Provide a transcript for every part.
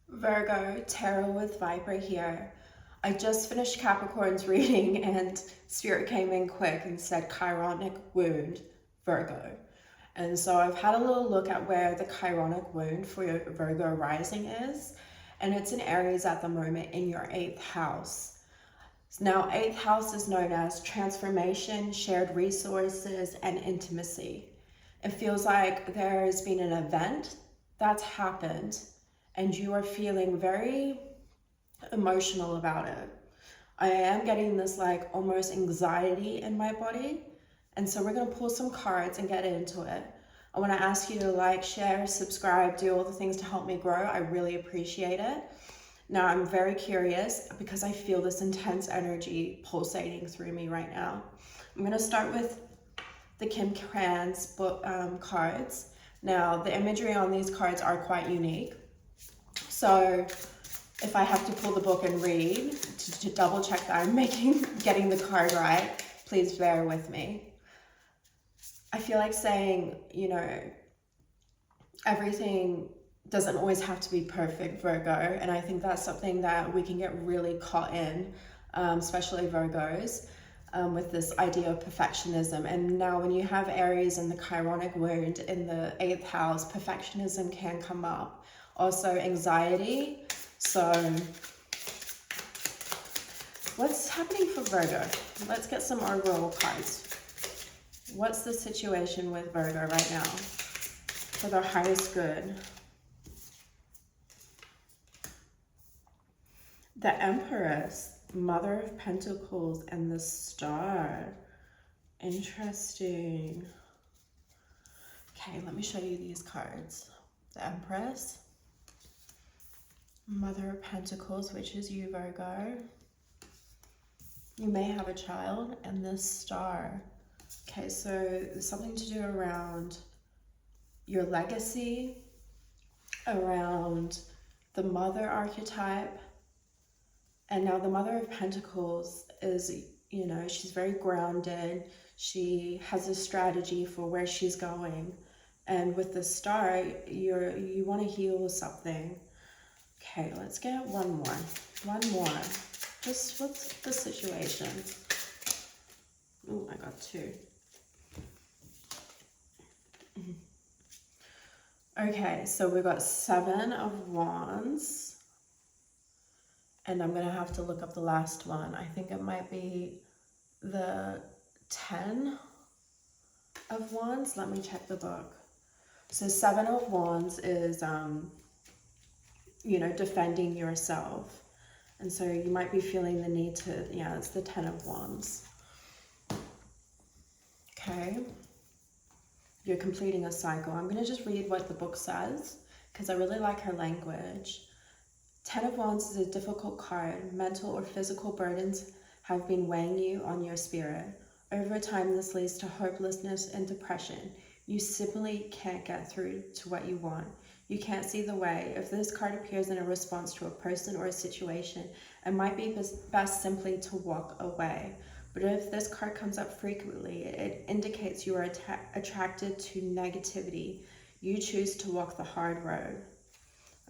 Virgo, Tarot with Viper here. I just finished Capricorn's reading and Spirit came in quick and said chironic wound, Virgo. And so I've had a little look at where the chironic wound for your Virgo rising is. And it's in Aries at the moment in your 8th house. Now, 8th house is known as transformation, shared resources, and intimacy. It feels like there has been an event that's happened and you are feeling very emotional about it. I am getting this like almost anxiety in my body. And so we're going to pull some cards and get into it. I want to ask you to like, share, subscribe, do all the things to help me grow. I really appreciate it. Now I'm very curious because I feel this intense energy pulsating through me right now. I'm going to start with the Kim Kranz book cards. Now the imagery on these cards are quite unique. So if I have to pull the book and read to double check that I'm getting the card right, please bear with me. I feel like saying, everything doesn't always have to be perfect, Virgo. And I think that's something that we can get really caught in, especially Virgos, with this idea of perfectionism. And now when you have Aries in the chironic wound in the 8th house, perfectionism can come up. Also anxiety. So what's happening for Virgo? Let's get some overall cards. What's the situation with Virgo right now for their highest good? The Empress, Mother of Pentacles, and the Star. Interesting. Okay, let me show you these cards. The Empress, Mother of Pentacles, which is you, Virgo. You may have a child, and this Star. Okay, so there's something to do around your legacy, around the mother archetype. And now the Mother of Pentacles is, she's very grounded. She has a strategy for where she's going. And with the Star, you want to heal something. Okay, let's get one more. Just what's the situation? Oh, I got two. Okay, so we've got 7 of Wands. And I'm going to have to look up the last one. I think it might be the 10 of Wands. Let me check the book. So 7 of Wands is, defending yourself. And so you might be feeling the need to, it's the 10 of Wands. Okay. You're completing a cycle. I'm going to just read what the book says because I really like her language. 10 of Wands is a difficult card. Mental or physical burdens have been weighing you on your spirit. Over time, this leads to hopelessness and depression. You simply can't get through to what you want. You can't see the way. If this card appears in a response to a person or a situation, it might be best simply to walk away. But if this card comes up frequently, it indicates you are attracted to negativity. You choose to walk the hard road.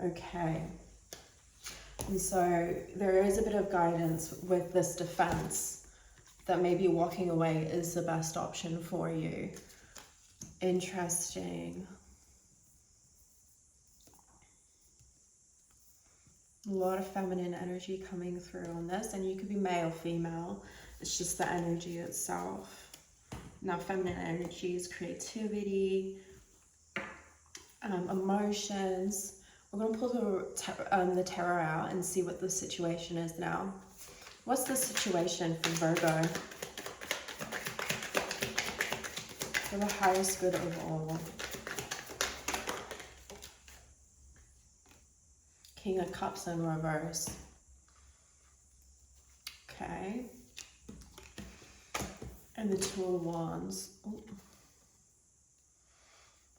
Okay. And so there is a bit of guidance with this defense that maybe walking away is the best option for you. Interesting. A lot of feminine energy coming through on this, and you could be male, female. It's just the energy itself. Now, feminine energy is creativity, emotions. We're going to pull the tarot out and see what the situation is now. What's the situation for Virgo? For the highest good of all. King of Cups in reverse. Okay. And the 2 of Wands. Ooh.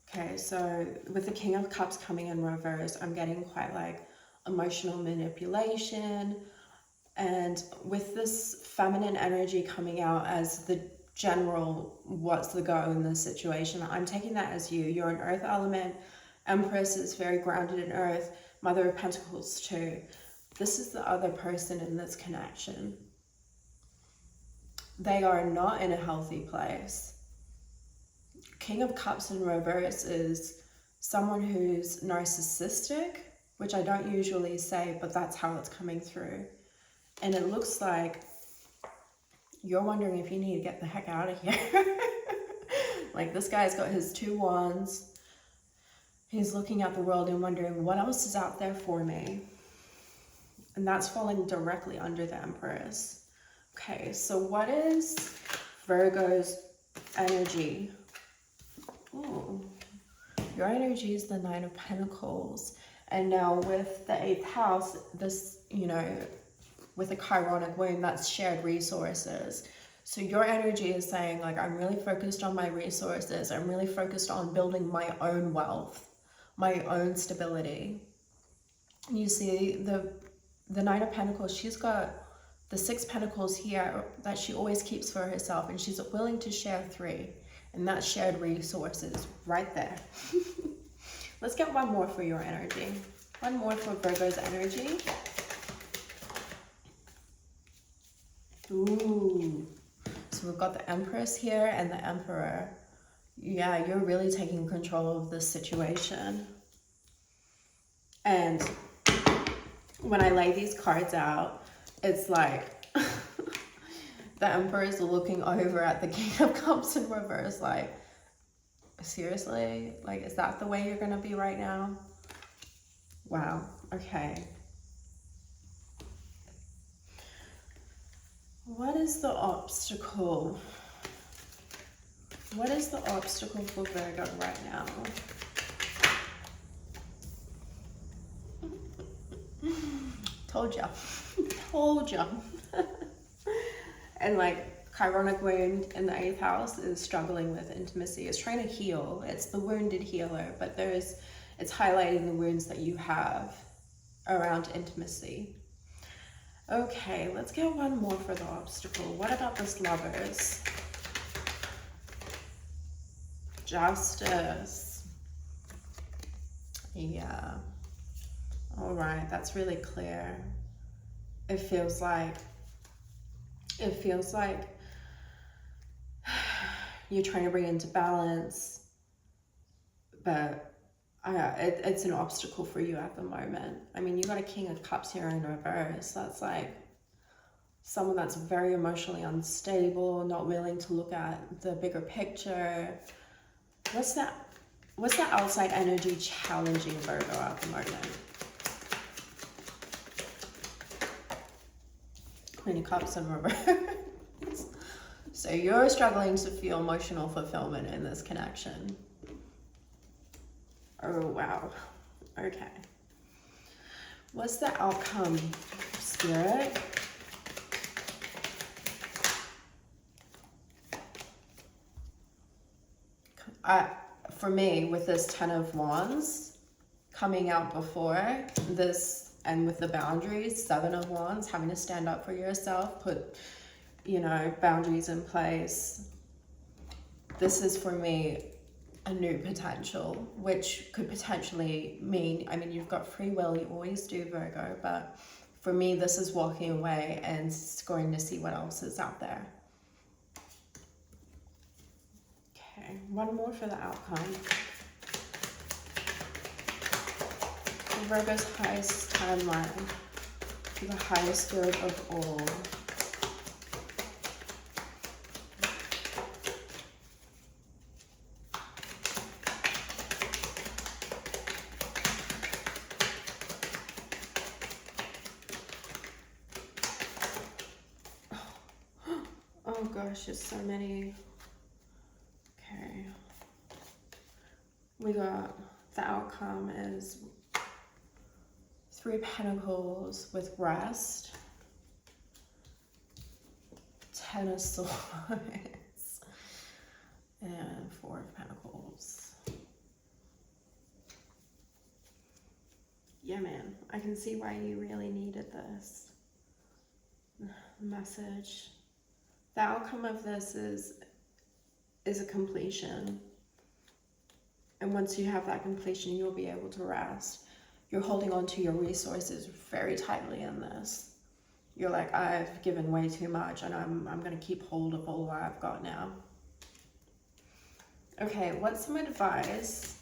Okay, so with the King of Cups coming in reverse, I'm getting quite like emotional manipulation. And with this feminine energy coming out as the general, what's the go in this situation, I'm taking that as you. You're an earth element. Empress is very grounded in earth. Mother of Pentacles too. This is the other person in this connection. They are not in a healthy place. King of Cups in reverse is someone who's narcissistic, which I don't usually say, but that's how it's coming through. And it looks like you're wondering if you need to get the heck out of here. Like, this guy's got his 2 wands. He's looking at the world and wondering, what else is out there for me? And that's falling directly under the Empress. Okay, so what is Virgo's energy? Ooh, your energy is the 9 of Pentacles. And now with the 8th house, this, you know, with a chironic wound, that's shared resources. So your energy is saying, like, I'm really focused on my resources. I'm really focused on building my own wealth, my own stability. You see the 9 of Pentacles, she's got the 6 Pentacles here that she always keeps for herself, and she's willing to share 3, and that's shared resources right there. Let's get one more for your energy. One more for Virgo's energy. Ooh. So we've got the Empress here and the Emperor. Yeah, you're really taking control of this situation. And when I lay these cards out, it's like the Emperor is looking over at the King of Cups in reverse, like, seriously? Like, is that the way you're gonna be right now? Wow, okay. What is the obstacle? What is the obstacle for Virgo right now? Told ya. Told ya. And like, chironic wound in the 8th house is struggling with intimacy. It's trying to heal. It's the wounded healer, but it's highlighting the wounds that you have around intimacy. Okay, let's get one more for the obstacle. What about this Lovers? Justice. Yeah. All right, that's really clear. It feels like you're trying to bring into balance, but it's an obstacle for you at the moment. I mean, you got a King of Cups here in reverse. That's like someone that's very emotionally unstable, not willing to look at the bigger picture. What's that outside energy challenging Virgo at the moment? Queen of Cups in reverse. So you're struggling to feel emotional fulfillment in this connection. Oh, wow. Okay. What's the outcome, Spirit? For me, with this 10 of Wands coming out before this, and with the boundaries, 7 of Wands, having to stand up for yourself, put, you know, boundaries in place. This is, for me, a new potential, which could potentially mean, I mean, you've got free will, you always do, Virgo, but for me, this is walking away and going to see what else is out there. Okay, one more for the outcome. Virgo's highest timeline, the highest good of all. Oh gosh, there's so many. Okay. We got the outcome is 3 of Pentacles with rest, 10 of Swords, and 4 of Pentacles. Yeah, man, I can see why you really needed this message. The outcome of this is a completion. And once you have that completion, you'll be able to rest. You're holding on to your resources very tightly in this. You're like, I've given way too much and I'm going to keep hold of all I've got now. Okay, what's some advice?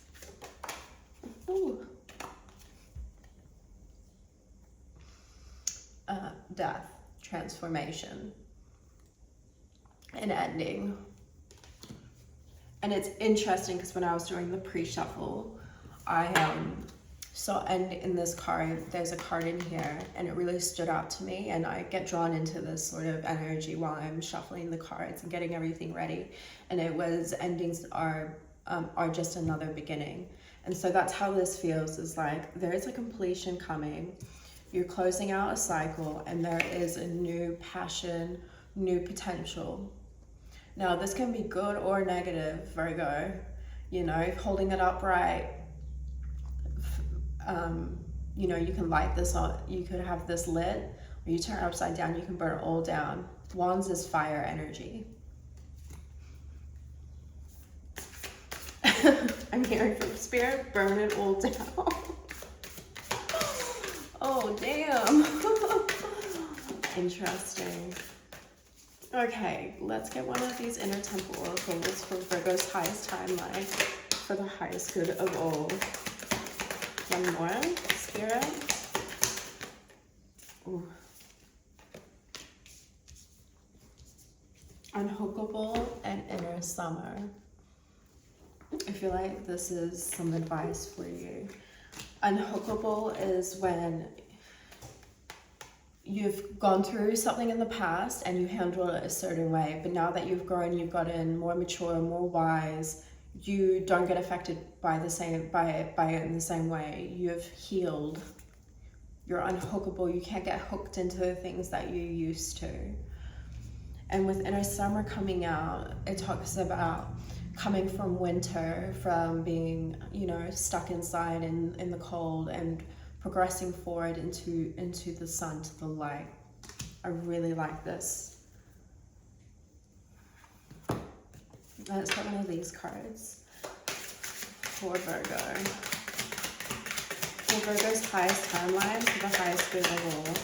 Ooh. Death, transformation, an ending. And it's interesting because when I was doing the pre-shuffle, I saw end in this card. There's a card in here and it really stood out to me, and I get drawn into this sort of energy while I'm shuffling the cards and getting everything ready. And it was endings are just another beginning. And so that's how this feels, is like there's a completion coming. You're closing out a cycle and there is a new passion, new potential. Now this can be good or negative, Virgo. You know, holding it upright, you know, you can light this on, you could have this lit, or you turn it upside down, you can burn it all down. Wands is fire energy. I'm hearing from Spirit, burn it all down. Oh, damn. Interesting. Okay, let's get one of these inner temple oracles for Virgo's highest timeline, for the highest good of all. One more, Spirit. Ooh. Unhookable and inner summer. I feel like this is some advice for you. Unhookable is when you've gone through something in the past and you handled it a certain way, but now that you've grown, you've gotten more mature, more wise, you don't get affected by it in the same way. You've healed. You're unhookable. You can't get hooked into the things that you used to. And with inner summer coming out, it talks about coming from winter, from being, you know, stuck inside in the cold, and progressing forward into the sun, to the light. I really like this. Let's get one of these cards for Virgo. For Virgo's highest timeline, for the highest good of all.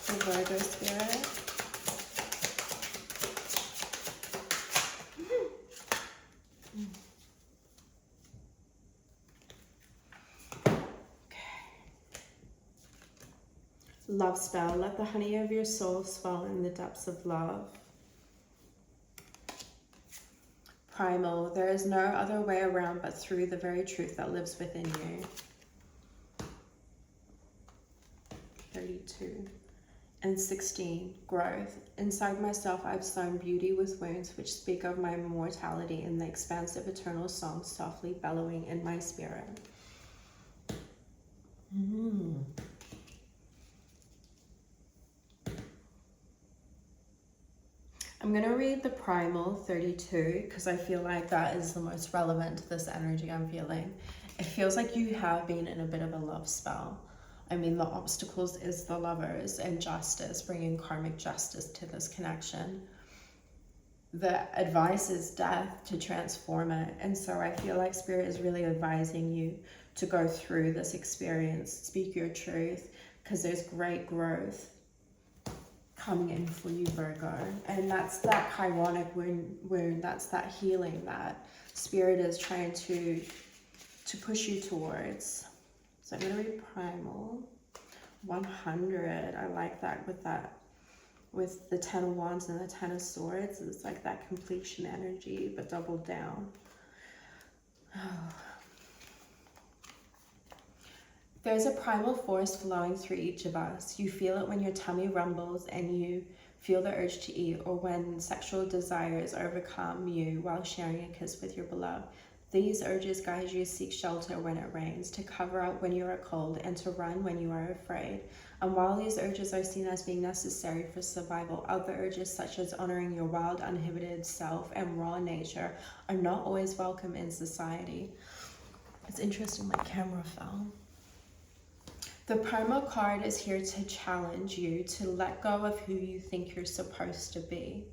For Virgo Spirit. Love spell. Let the honey of your soul swell in the depths of love. Primal. There is no other way around but through the very truth that lives within you. 32. And 16. Growth. Inside myself I've sown beauty with wounds which speak of my immortality in the expansive eternal song softly bellowing in my spirit. I'm going to read the Primal 32 because I feel like that is the most relevant to this energy I'm feeling. It feels like you have been in a bit of a love spell. I mean, the obstacles is the lovers and justice, bringing karmic justice to this connection. The advice is death to transform it. And so I feel like Spirit is really advising you to go through this experience, speak your truth, because there's great growth coming in for you, Virgo. And that's that chironic wound, that's that healing that Spirit is trying to push you towards. So I'm going to read Primal 100. I like that with the 10 of Wands and the 10 of Swords. It's like that completion energy, but doubled down. Oh. There's a primal force flowing through each of us. You feel it when your tummy rumbles and you feel the urge to eat, or when sexual desires overcome you while sharing a kiss with your beloved. These urges guide you to seek shelter when it rains, to cover up when you are cold, and to run when you are afraid. And while these urges are seen as being necessary for survival, other urges such as honoring your wild, uninhibited self and raw nature are not always welcome in society. It's interesting, my camera fell. The Primal card is here to challenge you to let go of who you think you're supposed to be,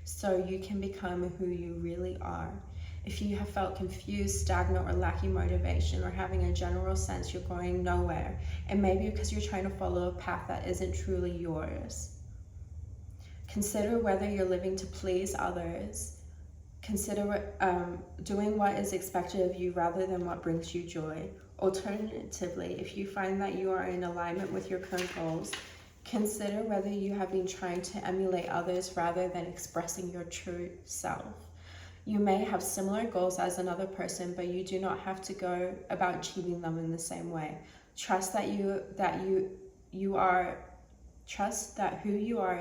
so you can become who you really are. If you have felt confused, stagnant, or lacking motivation, or having a general sense you're going nowhere, it may be because you're trying to follow a path that isn't truly yours. Consider whether you're living to please others. Consider doing what is expected of you rather than what brings you joy. Alternatively, if you find that you are in alignment with your current goals, consider whether you have been trying to emulate others rather than expressing your true self. You may have similar goals as another person, but you do not have to go about achieving them in the same way. Trust that who you are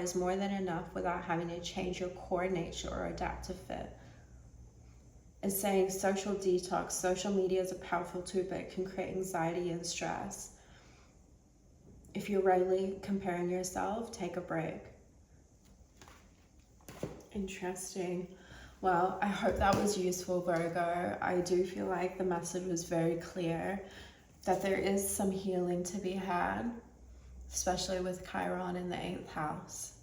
is more than enough without having to change your core nature or adapt to fit. And saying social detox, social media is a powerful tool, but it can create anxiety and stress. If you're regularly comparing yourself, take a break. Interesting. Well, I hope that was useful, Virgo. I do feel like the message was very clear, that there is some healing to be had, especially with Chiron in the 8th house.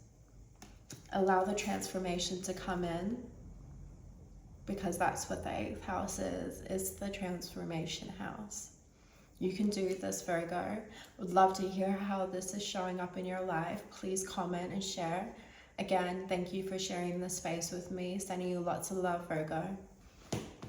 Allow the transformation to come in, because that's what the 8th house is. It's the transformation house. You can do this, Virgo. Would love to hear how this is showing up in your life. Please comment and share. Again, thank you for sharing this space with me. Sending you lots of love, Virgo.